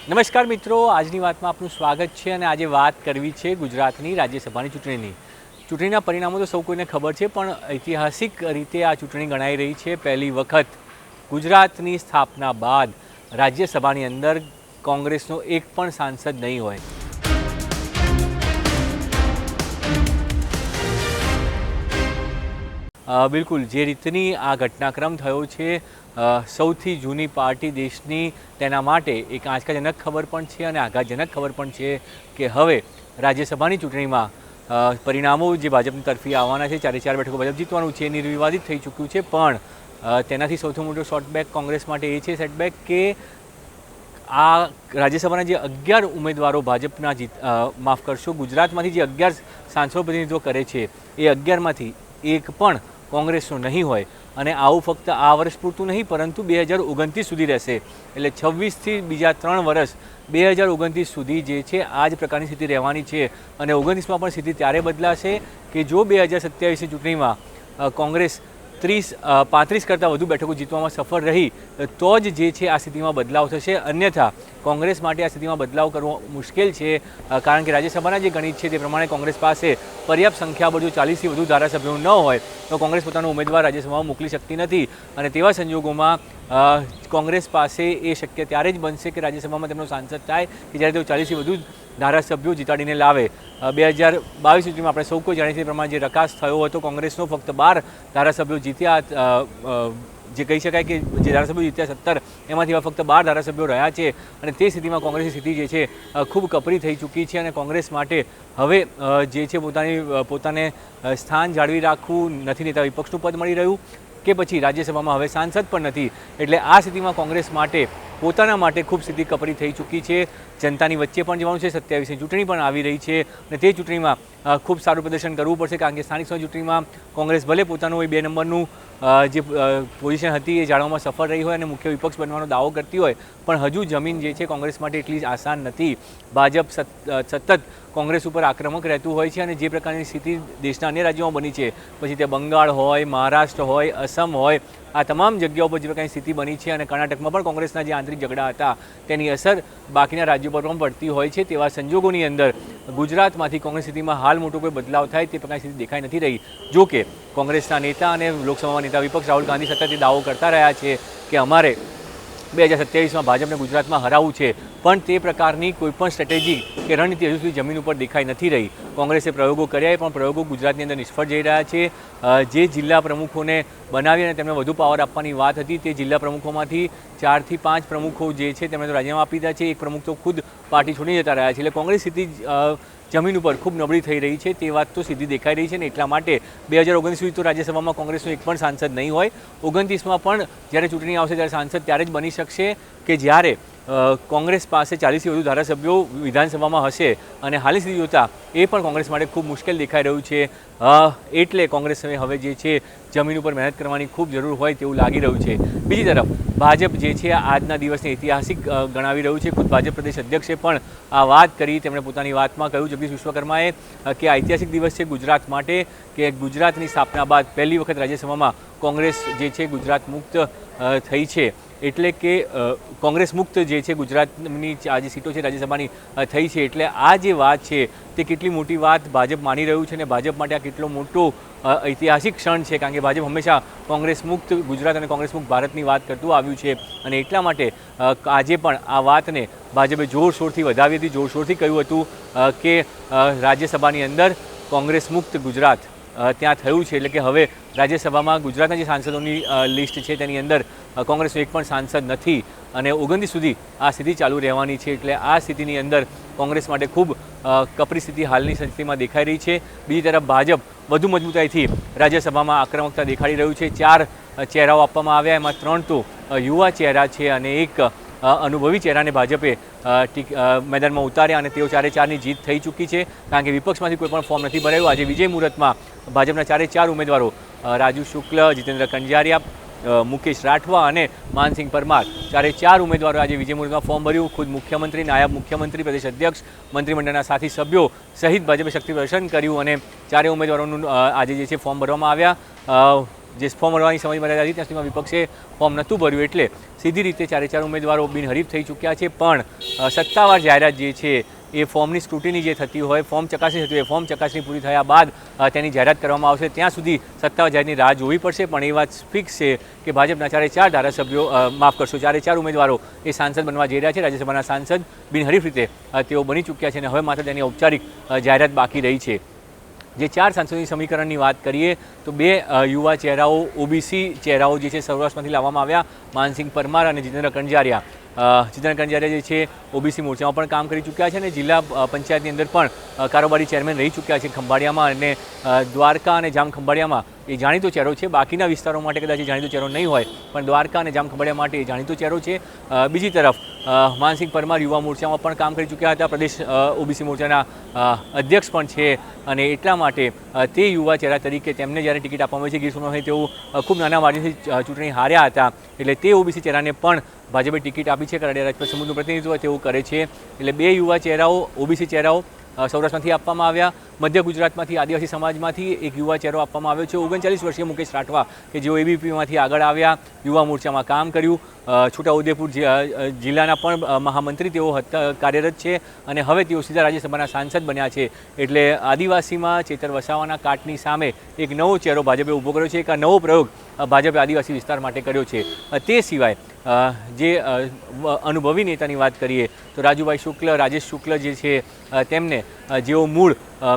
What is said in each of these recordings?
નમસ્કાર મિત્રો, આજની વાતમાં આપનું સ્વાગત છે અને આજે વાત કરવી છે ગુજરાતની રાજ્યસભાની ચૂંટણીની. ચૂંટણીના પરિણામો તો સૌ કોઈને ખબર છે, પણ ઐતિહાસિક રીતે આ ચૂંટણી ગણાઈ રહી છે. પહેલી વખત ગુજરાતની સ્થાપના બાદ રાજ્યસભાની અંદર કોંગ્રેસનો એક પણ સાંસદ નહીં હોય. બિલકુલ જે રીતની આ ઘટનાક્રમ થયો છે, સૌથી જૂની પાર્ટી દેશની, તેના માટે એક આંચકાજનક ખબર પણ છે અને આઘાતજનક ખબર પણ છે કે હવે રાજ્યસભાની ચૂંટણીમાં પરિણામો જે ભાજપની તરફી આવવાના છે, 4 બેઠકો ભાજપ જીતવાનું છે, નિર્વિવાદિત થઈ ચૂક્યું છે. પણ તેનાથી સૌથી મોટો શોર્ટબેક કોંગ્રેસ માટે એ છે સેટબેક કે આ રાજ્યસભાના જે 11 ઉમેદવારો ભાજપના માફ કરશો ગુજરાતમાંથી જે 11 સાંસદો પ્રતિનિધિત્વ કરે છે, એ 11માંથી એક પણ કોંગ્રેસનો નહીં હોય. અને આવું ફક્ત આ વર્ષ પૂરતું નહીં, પરંતુ 2029 સુધી રહેશે. એટલે 26થી બીજા 3 વર્ષ 2029 સુધી જે છે આ જ પ્રકારની સ્થિતિ રહેવાની છે. અને 29માં પણ સ્થિતિ ત્યારે બદલાશે કે જો 2027ની ચૂંટણીમાં કોંગ્રેસ 35 કરતાં વધુ બેઠકો જીતવામાં સફળ રહી તો જ જે છે આ સ્થિતિમાં બદલાવ થશે. અન્યથા કોંગ્રેસ માટે આ સ્થિતિમાં બદલાવ કરવો મુશ્કેલ છે, કારણ કે રાજ્યસભાના જે ગણિત છે તે પ્રમાણે કોંગ્રેસ પાસે પર્યાપ્ત સંખ્યાબળ જો 40થી વધુ ધારાસભ્યો ન હોય તો કોંગ્રેસ પોતાનો ઉમેદવાર રાજ્યસભામાં મોકલી શકતી નથી. અને તેવા સંજોગોમાં કોંગ્રેસ પાસે એ શક્ય ત્યારે જ બનશે કે રાજ્યસભામાં તેમનો સાંસદ થાય કે જ્યારે તેઓ 40થી વધુ ધારાસભ્યો જીતાડીને લાવે. 2022 સુધીમાં આપણે સૌ કોઈ જાણીએ છીએ પ્રમાણે જે રકાસ થયો હતો કોંગ્રેસનો, ફક્ત 12 ધારાસભ્યો જીત્યા. જે કહી શકાય કે જે ધારાસભ્યો જીત્યા 17, એમાંથી ફક્ત 12 ધારાસભ્યો રહ્યા છે. અને તે સ્થિતિમાં કોંગ્રેસની સ્થિતિ જે છે ખૂબ કપરી થઈ ચૂકી છે. અને કોંગ્રેસ માટે હવે જે છે પોતાને સ્થાન જાળવી રાખવું નથી. નેતા વિપક્ષનું પદ મળી રહ્યું કે પછી રાજ્યસભામાં હવે સાંસદ પણ નથી. એટલે આ સ્થિતિમાં કોંગ્રેસ માટે પોતાના માટે ખૂબ સ્થિતિ કપરી થઈ ચૂકી છે. જનતાની વચ્ચે પણ જવાનું છે. 27ની ચૂંટણી પણ આવી રહી છે અને તે ચૂંટણીમાં ખૂબ સારું પ્રદર્શન કરવું પડશે, કારણ કે સ્થાનિક સ્વરાજ ચૂંટણીમાં કોંગ્રેસ ભલે પોતાનું એ 2 નંબરનું જે પોઝિશન હતી એ જાળવવામાં સફળ રહી હોય અને મુખ્ય વિપક્ષ બનવાનો દાવો કરતી હોય, પણ હજુ જમીન જે છે કોંગ્રેસ માટે એટલી જ આસાન નથી. ભાજપ સતત કોંગ્રેસ ઉપર આક્રમક રહેતું હોય છે અને જે પ્રકારની સ્થિતિ દેશના અન્ય રાજ્યોમાં બની છે, પછી તે બંગાળ હોય, મહારાષ્ટ્ર હોય, અસમ હોય, આ તમામ જગ્યાઓ પર જે પ્રકારની સ્થિતિ બની છે અને કર્ણાટકમાં પણ કોંગ્રેસના જે આંતરિક ઝઘડા હતા તેની અસર બાકીના રાજ્યો પર પણ પડતી હોય છે. તેવા સંજોગોની અંદર ગુજરાતમાંથી કોંગ્રેસ સ્થિતિમાં હાલ મોટો કોઈ બદલાવ થાય તે પ્રકારની સ્થિતિ દેખાઈ નથી રહી. જો કે કોંગ્રેસના નેતા અને લોકસભામાં નેતા વિપક્ષ રાહુલ ગાંધી સતત દાવો કરતા રહ્યા છે કે અમારે 2027માં ભાજપને ગુજરાતમાં હરાવવું છે, પણ તે પ્રકારની કોઈપણ સ્ટ્રેટેજી કે રણનીતિ હજુ સુધી જમીન ઉપર દેખાઈ નથી રહી. કોંગ્રેસે પ્રયોગો કર્યા, પણ પ્રયોગો ગુજરાતની અંદર નિષ્ફળ જઈ રહ્યા છે. જે જિલ્લા પ્રમુખોને બનાવી અને તેમને વધુ પાવર આપવાની વાત હતી, તે જિલ્લા પ્રમુખોમાંથી 4 થી 5 પ્રમુખો જે છે તેમને તો રાજીનામા આપી દીધા છે. એક પ્રમુખ તો ખુદ પાર્ટી છોડી જતા રહ્યા છે. એટલે કોંગ્રેસ સ્થિતિ જમીન ઉપર ખૂબ નબળી થઈ રહી છે, તે વાત તો સીધી દેખાઈ રહી છે. ને એટલા માટે 2029 સુધી તો રાજ્યસભામાં કોંગ્રેસનો એક પણ સાંસદ નહીં હોય. 29માં પણ જ્યારે ચૂંટણી આવશે ત્યારે સાંસદ ત્યારે જ બની શકશે કે જ્યારે કોંગ્રેસ પાસે 40થી વધુ ધારાસભ્યો વિધાનસભામાં હશે. અને હાલની સ્થિતિ જોતાં એ પણ કોંગ્રેસ માટે ખૂબ મુશ્કેલ દેખાઈ રહ્યું છે. એટલે કોંગ્રેસે હવે જે છે જમીન ઉપર મહેનત કરવાની ખૂબ જરૂર હોય તેવું લાગી રહ્યું છે. બીજી તરફ ભાજપ જે છે આજના દિવસને ઐતિહાસિક ગણાવી રહ્યું છે. ખુદ ભાજપ પ્રદેશ અધ્યક્ષે પણ આ વાત કરી. તેમણે પોતાની વાતમાં કહ્યું, જગદીશ વિશ્વકર્માએ, કે ઐતિહાસિક દિવસ છે ગુજરાત માટે, કે ગુજરાતની સ્થાપના બાદ પહેલી વખત રાજ્યસભામાં કોંગ્રેસ જે છે ગુજરાત મુક્ત થઈ છે. એટલે કે કોંગ્રેસ મુક્ત જે છે ગુજરાતની આ જે સીટો છે રાજ્યસભાની થઈ છે. એટલે આ જે વાત છે તે કેટલી મોટી વાત ભાજપ માની રહ્યું છે અને ભાજપ માટે આ કેટલો મોટો ઐતિહાસિક ક્ષણ છે, કારણ કે ભાજપ હંમેશા કોંગ્રેસ મુક્ત ગુજરાત અને કોંગ્રેસ મુક્ત ભારતની વાત કરતું આવ્યું છે. અને એટલા માટે આજે પણ આ વાતને ભાજપે જોરશોરથી વધાવી હતી. જોરશોરથી કહ્યું હતું કે રાજ્યસભાની અંદર કોંગ્રેસ મુક્ત ગુજરાત ત્યાં થયું છે. એટલે કે હવે રાજ્યસભામાં ગુજરાતના જે સાંસદોની લિસ્ટ છે તેની અંદર કોંગ્રેસનો એક પણ સાંસદ નથી અને 29 સુધી આ સ્થિતિ ચાલુ રહેવાની છે. એટલે આ સ્થિતિની અંદર કોંગ્રેસ માટે ખૂબ કપરી સ્થિતિ હાલની સ્થિતિમાં દેખાઈ રહી છે. બીજી તરફ ભાજપ વધુ મજબૂતાઈથી રાજ્યસભામાં આક્રમકતા દેખાડી રહ્યું છે. 4 ચહેરાઓ આપવામાં આવ્યા, એમાં 3 તો યુવા ચહેરા છે અને એક અનુભવી ચહેરાને ભાજપે મેદાનમાં ઉતાર્યા અને તેઓ 4-4ની જીત થઈ ચૂકી છે, કારણ કે વિપક્ષમાંથી કોઈ પણ ફોર્મ નથી ભરાયું. આજે વિજય મુહૂર્તમાં ભાજપના 4 ઉમેદવારો રાજુ શુક્લ, જીતેન્દ્ર કંજારિયા, મુકેશ રાઠવા અને માનસિંહ પરમાર, 4 ઉમેદવારો આજે વિજય મુહૂર્તમાં ફોર્મ ભર્યું. ખુદ મુખ્યમંત્રી, નાયબ મુખ્યમંત્રી, પ્રદેશ અધ્યક્ષ, મંત્રીમંડળના સાથી સભ્યો સહિત ભાજપે શક્તિ પ્રદર્શન કર્યું અને 4 ઉમેદવારોનું આજે જે છે ફોર્મ ભરવામાં આવ્યા. જે ફોર્મ ભરવાની સમય મર્યાદા હતી ત્યાં સુધીમાં વિપક્ષે ફોર્મ નહોતું ભર્યું એટલે સીધી રીતે 4 ઉમેદવારો બિનહરીફ થઈ ચૂક્યા છે. પણ સત્તાવાર જાહેરાત જે છે એ ફોર્મની સ્ક્રુટિની જે થતી હોય, ફોર્મ ચકાસણી થતી હોય, ફોર્મ ચકાસણી પૂરી થયા બાદ તેની જાહેરાત કરવામાં આવશે. ત્યાં સુધી સત્તાવાર જાહેરની રાહ જોવી પડશે. પણ એ વાત ફિક્સ છે કે ભાજપના 4 ધારાસભ્યો માફ કરશો 4 ઉમેદવારો એ સાંસદ બનવા જઈ રહ્યા છે. રાજ્યસભાના સાંસદ બિનહરીફ રીતે તેઓ બની ચૂક્યા છે અને હવે માત્ર તેની ઔપચારિક જાહેરાત બાકી રહી છે. જે 4 સાંસદોની સમીકરણની વાત કરીએ તો 2 યુવા ચહેરાઓ ઓબીસી ચહેરાઓ જે છે સૌરાષ્ટ્રમાંથી લાવવામાં આવ્યા, માનસિંહ પરમાર અને જીતેન્દ્ર કણઝારિયા. જીતેન્દ્ર કણઝારિયા જે છે ઓબીસી મોરચામાં પણ કામ કરી ચૂક્યા છે અને જિલ્લા પંચાયતની અંદર પણ કારોબારી ચેરમેન રહી ચૂક્યા છે. ખંભાળિયામાં અને દ્વારકા અને જામ ખંભાળિયામાં એ જાણીતો ચહેરો છે. બાકીના વિસ્તારો માટે કદાચ જાણીતો ચહેરો નહીં હોય, પણ દ્વારકા અને જામ ખંભાળિયા માટે એ જાણીતો ચહેરો છે. બીજી તરફ માનસિંહ પરમાર યુવા મોરચામાં પણ કામ કરી ચૂક્યા હતા, પ્રદેશ ઓબીસી મોરચાના અધ્યક્ષ પણ છે અને એટલા માટે તે યુવા ચહેરા તરીકે તેમને જ્યારે ટિકિટ આપવામાં આવી છે, ગીર સોમનાથથી તેઓ ખૂબ નાના માર્જિનથી ચૂંટણી હાર્યા હતા એટલે તે ઓબીસી ચહેરાને પણ ભાજપે ટિકિટ આપી છે. કરાડિયા રાજપૂત સમૂહનું પ્રતિનિધિત્વ તેઓ કરે છે. એટલે 2 યુવા ચહેરાઓ ઓબીસી ચહેરાઓ સૌરાષ્ટ્રમાંથી આપવામાં આવ્યા. મધ્ય ગુજરાતમાંથી આદિવાસી સમાજમાંથી એક યુવા ચહેરો આપવામાં આવ્યો છે. 39 વર્ષીય મુકેશ રાઠવા કે જેઓ એબીવીપીમાંથી આગળ આવ્યા, યુવા મોરચામાં કામ કર્યું, છોટાઉદેપુર જિલ્લાના પણ મહામંત્રી તેઓ કાર્યરત છે અને હવે તેઓ સીધા રાજ્યસભાના સાંસદ બન્યા છે. એટલે આદિવાસીમાં ચેતર વસાવાના કાટની સામે એક નવો ચહેરો ભાજપે ઊભો કર્યો છે. એક નવો પ્રયોગ ભાજપે આદિવાસી વિસ્તાર માટે કર્યો છે. તે સિવાય જે અનુભવી નેતાની વાત કરીએ તો રાજુભાઈ શુક્લ, રાજેશ શુક્લ જે છે તેમને જેઓ મૂળ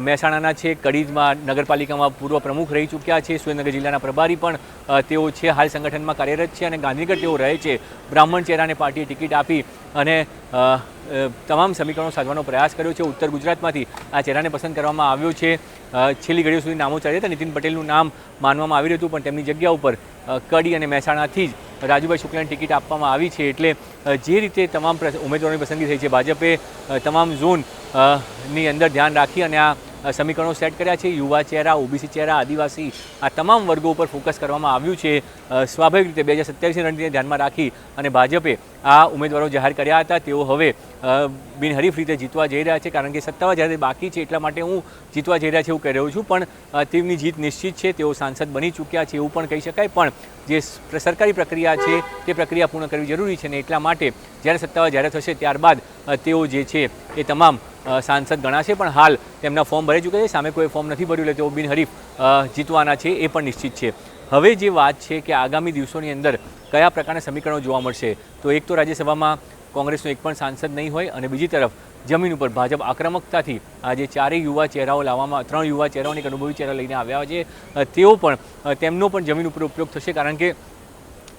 મહેસાણાના છે, કડીમાં નગરપાલિકામાં પૂર્વ પ્રમુખ રહી ચૂક્યા છે, સુરેન્દ્રનગર જિલ્લાના પ્રભારી પણ તેઓ છે, હાલ સંગઠનમાં કાર્યરત છે અને ગાંધીનગર તેઓ રહે છે. બ્રાહ્મણ ચહેરાને પાર્ટીએ ટિકિટ આપી અને તમામ સમીકરણો સાધવાનો પ્રયાસ કર્યો છે. ઉત્તર ગુજરાતમાંથી આ ચહેરાને પસંદ કરવામાં આવ્યો છે. છેલ્લી ઘડીઓ સુધી નામો ચાલ્યા હતા. નીતિન પટેલનું નામ માનવામાં આવી રહ્યું હતું પણ તેમની જગ્યા ઉપર કડી અને મહેસાણાથી જ રાજુભાઈ શુક્લાને ટિકિટ આપવામાં આવી છે. એટલે જે રીતે તમામ ઉમેદવારોની પસંદગી થઈ છે, ભાજપે તમામ ઝોન ની અંદર ધ્યાન રાખી અને આ સમીકરણો સેટ કર્યા છે. યુવા ચહેરા, ઓબીસી ચહેરા, આદિવાસી આ તમામ વર્ગો ઉપર ફોકસ કરવામાં આવ્યું છે. સ્વાભાવિક રીતે 2027ની રણનીતિને ધ્યાનમાં રાખી અને ભાજપે આ ઉમેદવારો જાહેર કર્યા હતા. તેઓ હવે બિનહરીફ રીતે જીતવા જઈ રહ્યા છે કારણ કે સત્તાવાર જ્યારે બાકી છે એટલા માટે હું જીતવા જઈ રહ્યા છે એવું કહી રહ્યો છું. પણ તેમની જીત નિશ્ચિત છે. તેઓ સાંસદ બની ચૂક્યા છે એવું પણ કહી શકાય. પણ જે સરકારી પ્રક્રિયા છે તે પ્રક્રિયા પૂર્ણ કરવી જરૂરી છે અને એટલા માટે જ્યારે સત્તાવાર જાહેર થશે ત્યારબાદ તેઓ જે છે એ તમામ સાંસદ ગણાશે. પણ હાલ તેમના ફોર્મ ભરાઈ ચૂક્યા છે. સામે કોઈ ફોર્મ નથી ભર્યું એટલે તેઓ બિનહરીફ જીતવાના છે એ પણ નિશ્ચિત છે. હવે જે વાત છે કે આગામી દિવસોની અંદર કયા પ્રકારના સમીકરણો જોવા મળશે તો એક તો રાજ્યસભામાં કોંગ્રેસનો એક પણ સાંસદ નહીં હોય અને બીજી તરફ જમીન ઉપર ભાજપ આક્રમકતાથી આ જે 4 યુવા ચહેરાઓ લાવવામાં 3 યુવા ચહેરાઓને એક અનુભવી ચહેરા લઈને આવ્યા છે તેઓ પણ તેમનો પણ જમીન ઉપર ઉપયોગ થશે કારણ કે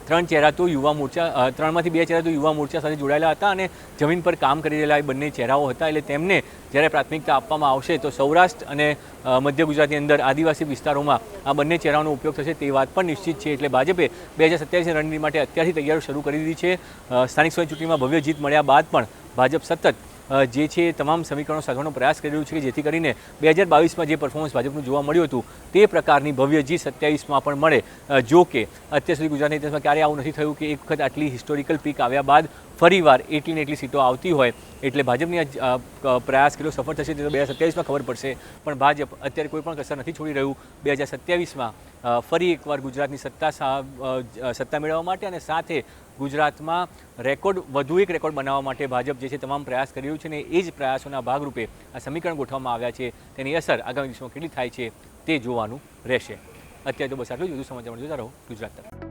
3 ચહેરા તો યુવા મોરચા 3માંથી 2 ચહેરા તો યુવા મોરચા સાથે જોડાયેલા હતા અને જમીન પર કામ કરી રહેલા એ બંને ચહેરાઓ હતા. એટલે તેમને જ્યારે પ્રાથમિકતા આપવામાં આવશે તો સૌરાષ્ટ્ર અને મધ્ય ગુજરાતની અંદર આદિવાસી વિસ્તારોમાં આ બંને ચહેરાઓનો ઉપયોગ થશે તે વાત પણ નિશ્ચિત છે. એટલે ભાજપે 2027ની રણનીતિ માટે અત્યારથી તૈયારીઓ શરૂ કરી દીધી છે. સ્થાનિક સ્વરાજ ચૂંટણીમાં ભવ્ય જીત મળ્યા બાદ પણ ભાજપ સતત જે છે તમામ સમીકરણો સાધવાનો પ્રયાસ કરી રહ્યું છે કે જેથી કરીને 2022માં જે પરફોર્મન્સ ભાજપનું જોવા મળ્યું હતું તે પ્રકારની ભવ્ય જીત 27માં પણ મળે. જો કે અત્યાર સુધી ગુજરાતના ઇતિહાસમાં ક્યારેય આવું નથી થયું કે એક વખત આટલી હિસ્ટોરિકલ પીક આવ્યા બાદ ફરીવાર એટલી ને એટલી સીટો આવતી હોય. એટલે ભાજપની પ્રયાસ કેટલો સફળ થશે તે તો 2027માં ખબર પડશે. પણ ભાજપ અત્યારે કોઈ પણ કસર નથી છોડી રહ્યું 2027માં ફરી એકવાર ગુજરાતની સત્તા મેળવવા માટે અને સાથે ગુજરાતમાં વધુ એક રેકોર્ડ બનાવવા માટે ભાજપ જે છે તમામ પ્રયાસ કરી રહ્યું છે અને એ જ પ્રયાસોના ભાગરૂપે આ સમીકરણ ગોઠવવામાં આવ્યા છે. તેની અસર આગામી દિવસોમાં કેટલી થાય છે તે જોવાનું રહેશે. અત્યારે તો બસ આટલું જ. વધુ સમાચાર જોતા રહો ગુજરાત તક.